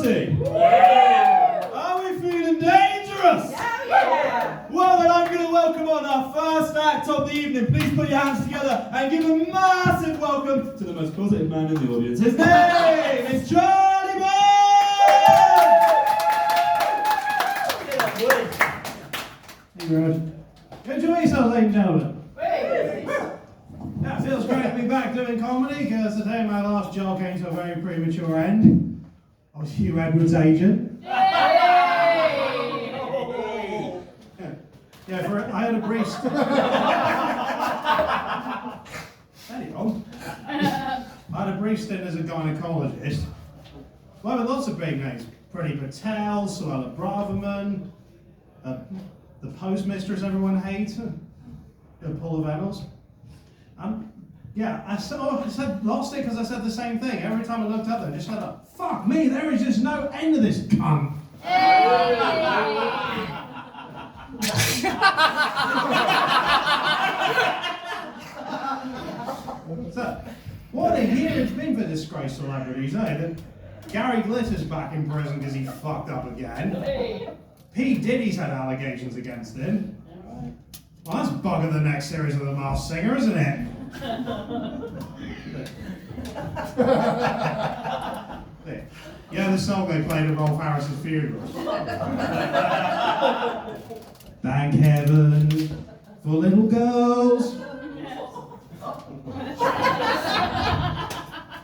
quality? Yeah! Are we feeling dangerous? Yeah! Well then, I'm going to welcome on our first act of the evening. Please put your hands together and give a massive welcome to the most positive man in the audience. His name is Charlie Boy! Hey, Rod. Enjoy yourself, ladies and gentlemen. Yeah, it feels great to be back doing comedy, because today my last job came to a very premature end. I was Hugh Edwards' agent. Yeah, I had a brief... Anyway, I had a brief stint as a gynecologist. Well, with lots of big names. Priti Patel, Suella Braverman, the postmistress everyone hates, Paula Venables. Yeah, I said lost it because I said the same thing. Every time I looked up there, I just said, fuck me, there is just no end to this cunt. So, what a year it's been for disgraced celebrities, eh? Gary Glitter's back in prison because he fucked up again. P. Diddy's had allegations against him. Well, that's bugger the next series of The Masked Singer, isn't it? Yeah, the song they played at Rolf Harris's funeral. Thank heaven for little girls.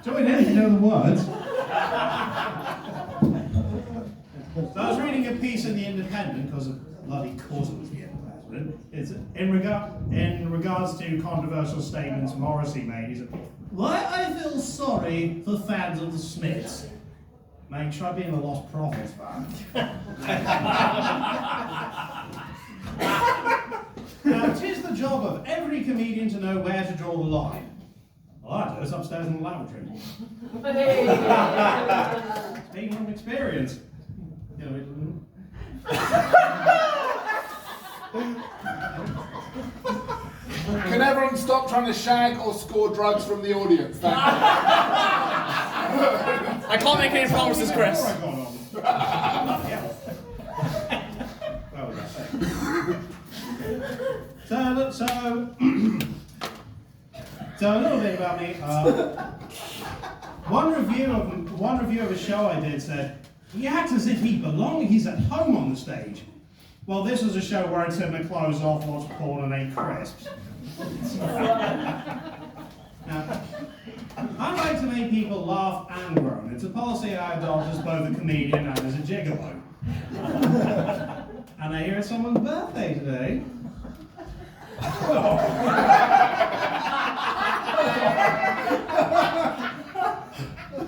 Join in if you know the words. So I was reading a piece in The Independent, because of bloody course it was The Independent. It's in regards to controversial statements Morrissey made. He said, "Why I feel sorry for fans of the Smiths." Mate, try being a Lost Prophets fan. Now, it is the job of every comedian to know where to draw the line. Well, I do. It's upstairs in the lavatory. Speaking from experience. You know, Can everyone stop trying to shag or score drugs from the audience? Thank you. I can't make any promises, Chris. So a little bit about me. One review of a show I did said, "He acts as if he belonged. He's at home on the stage." Well, this was a show where I took my clothes off, watched porn, and ate crisps. Now, I like to make people laugh and groan. It's a policy I adopt as both a comedian and as a gigolo. And I hear it's someone's birthday today.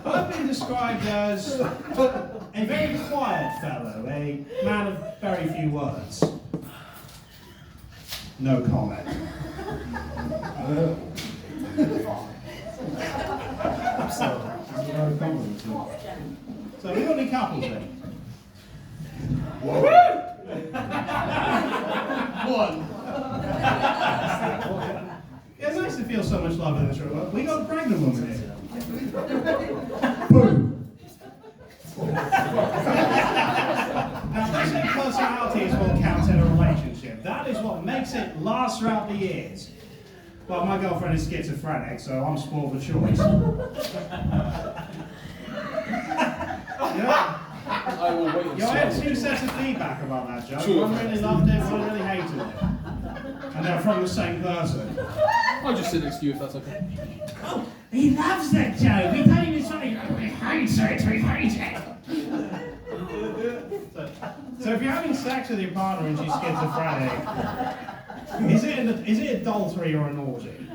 I've been described as a very quiet fellow, a man of very few words. No comment. So we got any couples then? One. Yeah, it's nice to feel so much love in this room. We got a pregnant woman here. Boom. Now, basic personalities will count in a relationship. That is what makes it last throughout the years. Well, my girlfriend is schizophrenic, so I'm spoiled for choice. Yeah. I will wait and I had see. 2 sets of feedback about that joke. Sure. One really loved it, one really hated it. And they're from the same person. I'll just sit next to you if that's okay. Oh, he loves that joke. We don't even say, oh, we hate it, we hate it. So if you're having sex with your partner and she's schizophrenic, is it adultery or an orgy?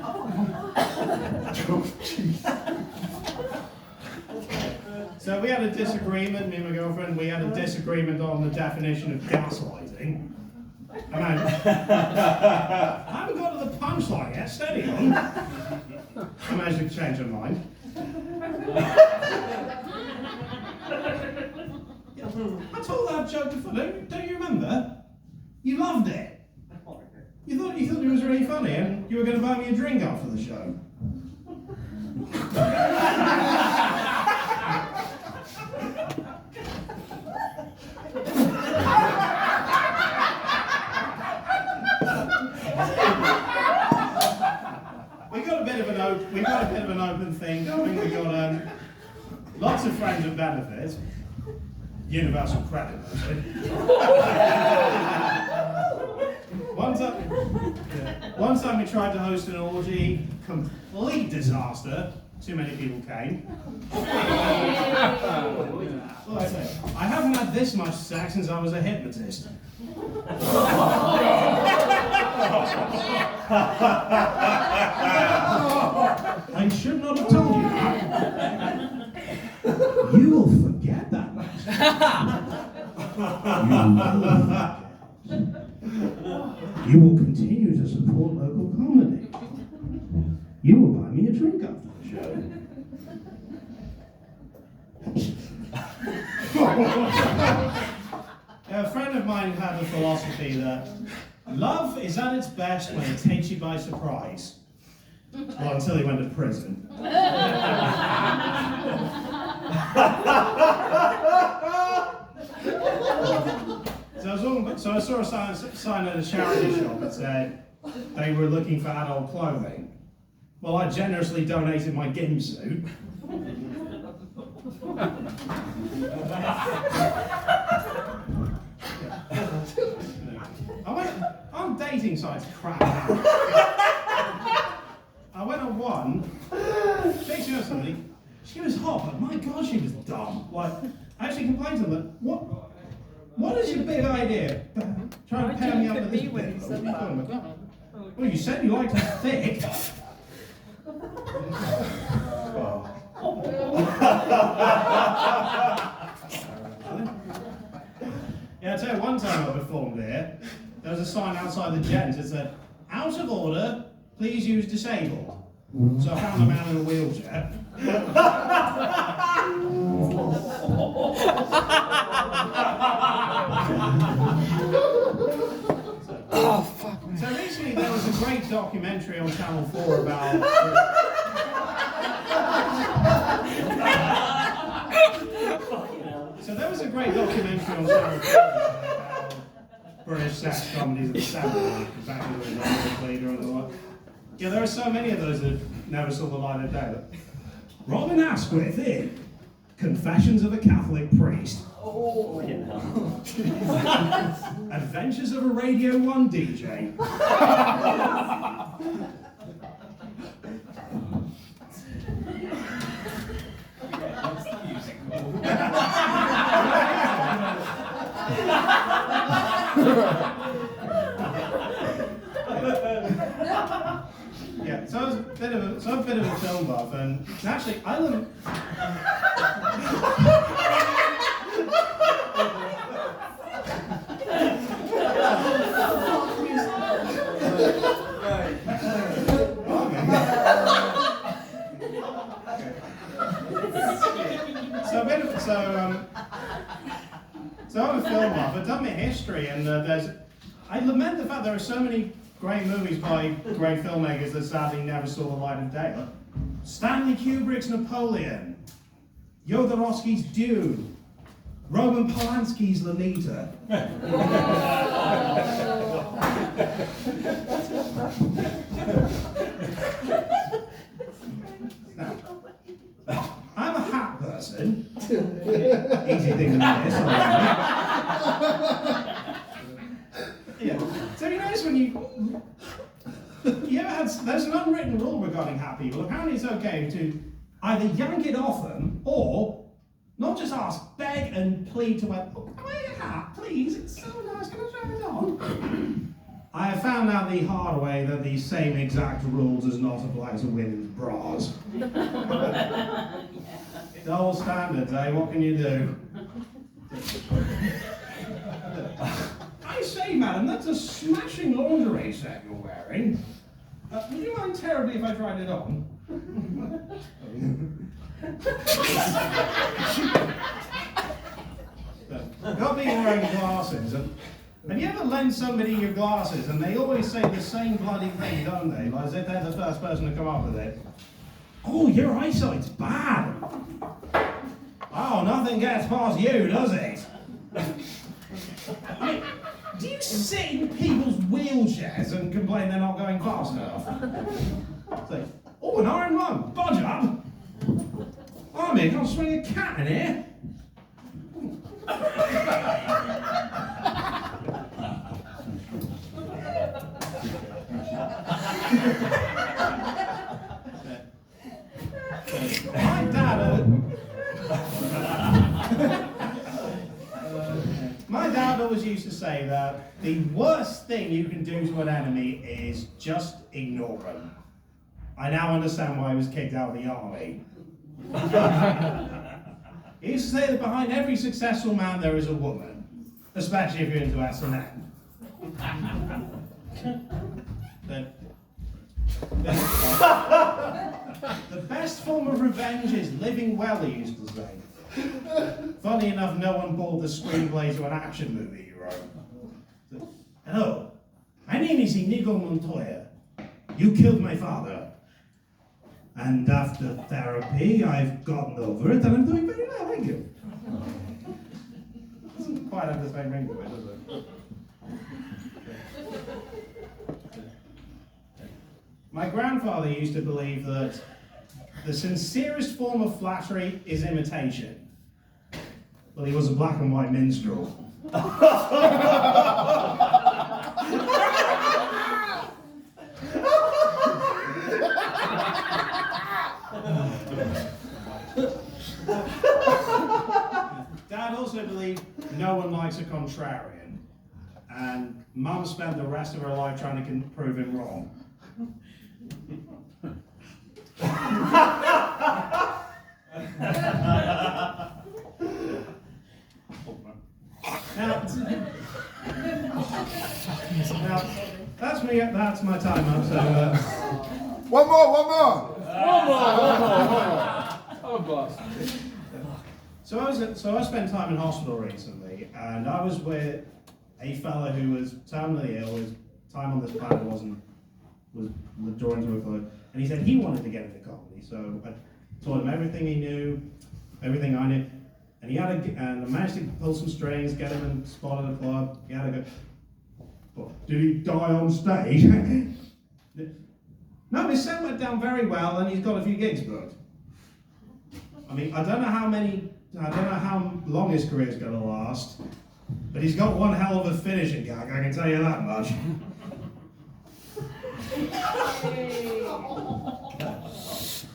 So we had a disagreement, me and my girlfriend, we had a disagreement on the definition of gaslighting. And I haven't got to the punchline yet, steady on. I managed to change her mind. I told that joke before, don't you remember? You loved it. You thought it was really funny and you were going to buy me a drink after the show. bit of an open thing going. We've got lots of friends and benefits. Universal credit, mostly. One time we tried to host an orgy, complete disaster. Too many people came. I haven't had this much sex since I was a hypnotist. I should not have told you that. You will forget that much. You will continue to support local comedy. You will buy me a drink after the show. A friend of mine had the philosophy that love is at its best when it takes you by surprise. Well, until he went to prison. So I saw a sign at a charity shop that said they were looking for adult clothing. Well, I generously donated my gym suit. On dating sites, crap. I went on one. Dating with somebody. She was hot, but my God, she was dumb. Like, I actually complained to them. What is your big idea? Trying to pair me up with this bitch? What are you talking about? Well, you said you liked her thick. Yeah, I tell you, one time I performed here, there was a sign outside the Gents that said, "Out of order, please use disabled." So I found a man in a wheelchair. Oh, fuck. So recently there was a great documentary on Channel 4 about... So there was a great documentary on Channel 4 about British sex comedies of the 70s, exactly where the leader and the like. Yeah, there are so many of those that never saw the light of day. Robin Asquith in Confessions of a Catholic Priest. Oh, Adventures of a Radio 1 DJ. Yeah, so I was a bit of a film buff, and actually, I love. So I'm a film buff. I've done my history, and I lament the fact there are so many great movies by great filmmakers that sadly never saw the light of day. Stanley Kubrick's Napoleon, Jodorowsky's Dune, Roman Polanski's Lolita. Now, I'm a hat person. Easy thing to miss. Yeah. So you notice when you ever had, there's an unwritten rule regarding hat people. Apparently it's okay to either yank it off them or not just ask, beg and plead to wear your hat, please, it's so nice, can I try it on? I have found out the hard way that the same exact rule does not apply to women's bras. Double standards, eh? What can you do? I say, madam, that's a smashing lingerie set you're wearing. Would you mind terribly if I tried it on? Got me wearing glasses. Have you ever lent somebody your glasses and they always say the same bloody thing, don't they? Like as if they're the first person to come up with it. Oh, your eyesight's bad. Oh, nothing gets past you, does it? I mean, do you sit in people's wheelchairs and complain they're not going fast enough? Say, oh, an iron lung. By Blimey, I can't swing a cat in here. My dad always used to say that the worst thing you can do to an enemy is just ignore them. I now understand why he was kicked out of the army. He used to say that behind every successful man there is a woman, especially if you're into S&M. The best form of revenge is living well, he used to say. Funny enough, no one bought the screenplay to an action movie he wrote. Hello, my name is Inigo Montoya. You killed my father. And after therapy, I've gotten over it and I'm doing very well, thank you. Doesn't quite have the same ring to it, does it? My grandfather used to believe that the sincerest form of flattery is imitation. Well, he was a black and white minstrel. Dad also believed no one likes a contrarian, and Mum spent the rest of her life trying to prove him wrong. Now, that's me. That's my time up. So, One more. One more. Oh, boss. So I spent time in hospital recently, and I was with a fella who was terminally ill. His time on this planet was drawing to a close, and he said he wanted to get into comedy. So I told him everything he knew, everything I knew, and I managed to pull some strings, get him in spot at a club. He had to go. But did he die on stage? No, his set went down very well, and he's got a few gigs booked. I mean, I don't know how long his career's going to last, but he's got one hell of a finishing gag, I can tell you that much.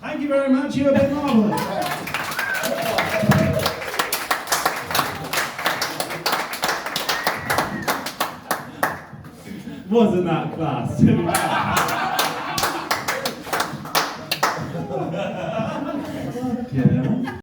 Thank you very much, you have been marvelous. Wasn't that class?